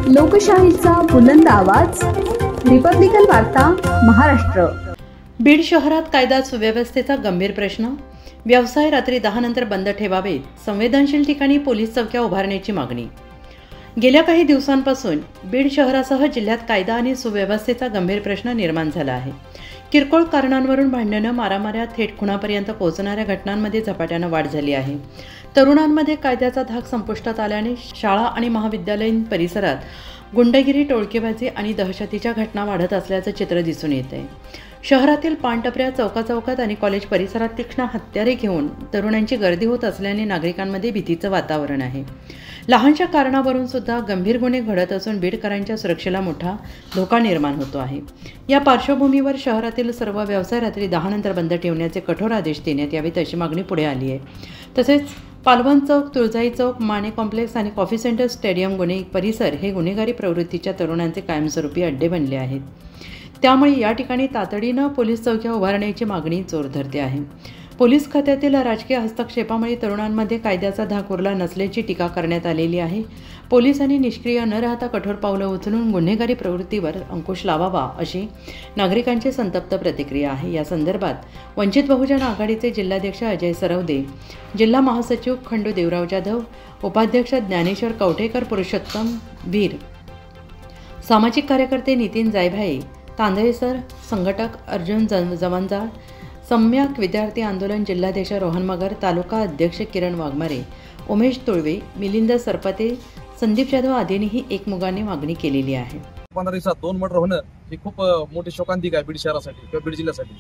लोकशाहीचा बुलंद आवाज, रिपब्लिकन वार्ता महाराष्ट्र। बीड शहरात कायदा सुव्यवस्थेचा गंभीर प्रश्न। व्यवसाय रात्री 10 नंतर बंद ठेवावेत। संवेदनशील ठिकाणी पोलीस चौक्या उभारण्याची मागणी। गेल्या काही दिवसांपासून बीड शहरासह जिल्ह्यात कायदा आणि सुव्यवस्थेचा गंभीर प्रश्न निर्माण झाला आहे। किरकोळ कारणांवरून भांडणं, मारामाऱ्या, थेट खुनापर्यंत पोहोचणाऱ्या घटनांमध्ये झपाट्यानं वाढ झाली आहे। तरुणांमध्ये कायद्याचा धाक संपुष्टात आल्याने शाळा आणि महाविद्यालयीन परिसरात गुंडगिरी, टोळकेबाजी आणि दहशतीच्या घटना वाढत असल्याचं चित्र दिसून येत आहे। शहरातील पानटपऱ्या, चौकाचौकात आणि कॉलेज परिसरात तीक्ष्ण हत्यारे घेऊन तरुणांची गर्दी होत असल्याने नागरिकांमध्ये भीतीचं वातावरण आहे। लहानशा कारणावरून सुद्धा गंभीर गुन्हे घडत असून बीडकरांच्या सुरक्षेला मोठा धोका निर्माण होतो आहे। या पार्श्वभूमीवर शहरातील सर्व व्यवसाय रात्री 10 नंतर बंद ठेवण्याचे कठोर आदेश देण्यात यावेत अशी मागणी पुढे आली आहे। तसेच पालवण चौक, तुळजाई चौक, माने कॉम्प्लेक्स आणि कॉफी सेंटर, स्टेडियम गुन्हे परिसर हे गुन्हेगारी प्रवृत्तीच्या तरुणांचे कायमस्वरूपी अड्डे बनले आहेत। त्यामुळे या ठिकाणी तातडीनं पोलीस चौक्या उभारण्याची मागणी जोर धरते आहे। पोलीस खात्यातील राजकीय हस्तक्षेपामुळे तरुणांमध्ये कायद्याचा धाक उरला नसल्याची टीका करण्यात आलेली आहे। पोलिसांनी निष्क्रिय न राहता कठोर पावलं उचलून गुन्हेगारी प्रवृत्तीवर अंकुश लावावा अशी नागरिकांची संतप्त प्रतिक्रिया आहे। या संदर्भात वंचित बहुजन आघाडीचे जिल्हाध्यक्ष अजय सरवदे, जिल्हा महासचिव खंडू देवराव जाधव, उपाध्यक्ष ज्ञानेश्वर कवठेकर, पुरुषोत्तम वीर, सामाजिक कार्यकर्ते नितीन जायभाई, तांदळेसर, संघटक अर्जुन जवंजाळ, सम्यक विद्यार्थी आंदोलन जिल्हाध्यक्ष रोहन मगर, तालुका अध्यक्ष किरण वाघमारे, उमेश तुळवे, मिलिंद सरपते, संदीप जाधव आदींनीही एकमुखाने मागणी केलेली आहे। 15 दिवसात 2 मर्डर होणं ही खूप मोठी शोकांतिका आहे बीड शहरासाठी किंवा बीड जिल्ह्यासाठी।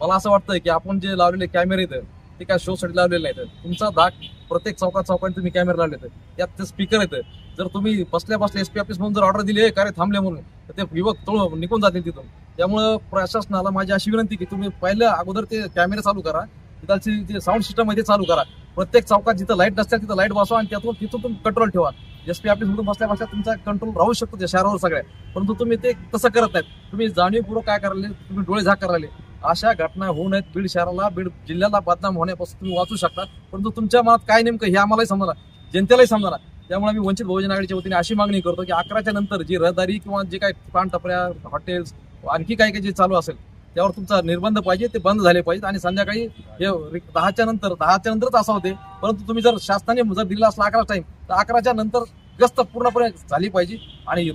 मला असं वाटतं की आपण जे लावलेले कॅमेरे आहेत ते काय शोसाठी लावलेले नाहीत। तुमचा धाक प्रत्येक चौकात तुम्ही कॅमेरे लावलेत, त्यात ते स्पीकर आहेत। जर तुम्ही बसल्या एसपी ऑफिस म्हणून जर ऑर्डर दिली आहे कार्य थांबले म्हणून तर ते युवक तोळ निघून जातील तिथून। त्यामुळे प्रशासनाला माझी अशी विनंती की तुम्ही पहिलं अगोदर ते कॅमेरे चालू करा, तिथलची जे साऊंड सिस्टम आहे ते चालू करा। प्रत्येक चौकात जिथं लाईट नसते तिथं लाईट बसवा आणि तिथून तुम्ही कंट्रोल ठेवा। एसपी ऑफिस मधून बसल्या तुमचा कंट्रोल राहू शकतो त्या शहरावर सगळ्या, परंतु तुम्ही ते तसं करत नाहीत। तुम्ही जाणीवपूर्वक काय करायले, तुम्ही डोळे झाक करायले। अशा घटना होऊ नयेत। बीड शहराला, बीड जिल्ह्याला बदनाम होण्यापासून तुम्ही वाचू शकता, परंतु तुमच्या मनात काय नेमकं हे आम्हालाही समजणार, जनतेलाही समजणार। त्यामुळे मी वंचित बहुजन आघाडीच्या वतीने अशी मागणी करतो की 11च्या नंतर जी रहदारी किंवा जे काही पानटपऱ्या, हॉटेल्स, आणखी काही जे चालू असेल त्यावर तुमचा निर्बंध पाहिजे, ते बंद झाले पाहिजेत। आणि संध्याकाळी हे 10च्या नंतरच असं होते, परंतु तुम्ही जर शासनाने जर दिला असला 11 टाइम तर 11च्या नंतर गस्त पूर्णपणे झाली पाहिजे। आणि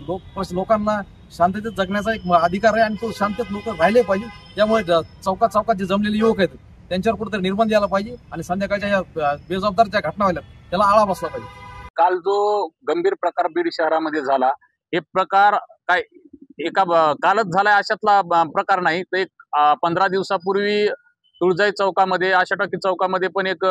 लोकांना शांततेत जगण्याचा एक अधिकार आहे आणि तो शांततेत लोक राहिले पाहिजे। त्यामुळे चौकात जे जमलेले युवक आहेत त्यांच्यावर कुठेतरी निर्बंध यायला पाहिजे आणि संध्याकाळच्या या बेजबाबदार ज्या घटना व्हायला त्याला आळा बसला पाहिजे। काल जो गंभीर प्रकार बीड शहरामध्ये झाला, हे प्रकार काय कालच झालाय अशातला प्रकार नाही। तर एक 15 दिवसापूर्वी तुळजाई चौकामध्ये, आशाटोकी चौकामध्ये पण एक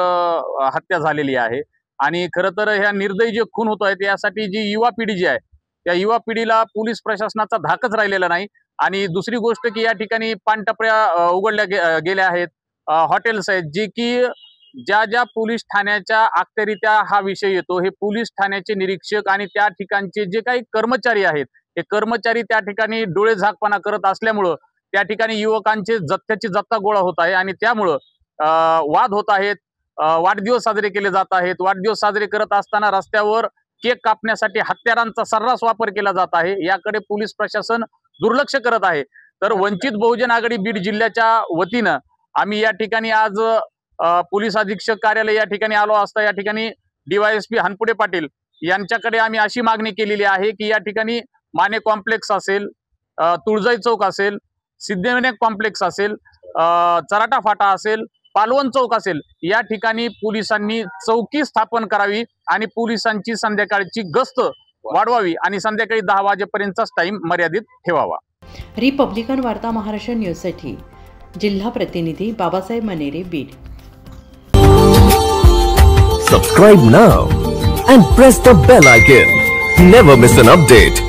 हत्या झालेली आहे। आणि खरं तर ह्या निर्दयी जे खून होत आहेत यासाठी जी युवा पिढी जी आहे त्या युवा पिढीला पोलीस प्रशासनाचा धाकच राहिलेला नाही। आणि दुसरी गोष्ट की या ठिकाणी पानटपऱ्या उघडल्या गेल्या आहेत, हॉटेल्स आहेत, जे की ज्या पोलीस ठाण्याच्या अखत्यारीत्या हा विषय येतो। हे पोलीस ठाण्याचे निरीक्षक आणि त्या ठिकाणचे जे काही कर्मचारी आहेत हे कर्मचारी त्या ठिकाणी डोळे झाकपणा करत असल्यामुळं त्या ठिकाणी युवकांचे जत्थ्याची जत्था गोळा होत आहे आणि त्यामुळं वाद होत आहेत, वाढदिवस साजरे केले जात आहेत। वाढदिवस साजरे करत असताना रस्त्यावर केक कापण्यासाठी हत्यारांचा सर्रास वापर केला जात आहे। याकडे पोलीस प्रशासन दुर्लक्ष करत आहे। तर वंचित बहुजन आघाडी बीड जिल्ह्याच्या वतीनं आम्ही या ठिकाणी आज पोलीस अधीक्षक कार्यालय या ठिकाणी आलो असता या ठिकाणी DYSP हनपुडे पाटील यांच्याकडे आम्ही अशी मागणी केलेली आहे की या ठिकाणी माने कॉम्प्लेक्स असेल, तुळजाई चौक असेल, सिद्धिविनायक कॉम्प्लेक्स असेल, चराटा फाटा असेल, पालवण चौक असेल, या ठिकाणी पोलिसांनी चौकी स्थापन करावी आणि पोलिसांची संध्याकाळची गस्त वाढवावी आणि संध्याकाळी 10 वाजेपर्यंतचाच टाइम मर्यादित ठेवावा। रिपब्लिकन वार्ता महाराष्ट्र न्यूजसाठी जिल्हा प्रतिनिधी Babasaheb Manere, Beed. Subscribe now and press the bell icon. Never miss an update.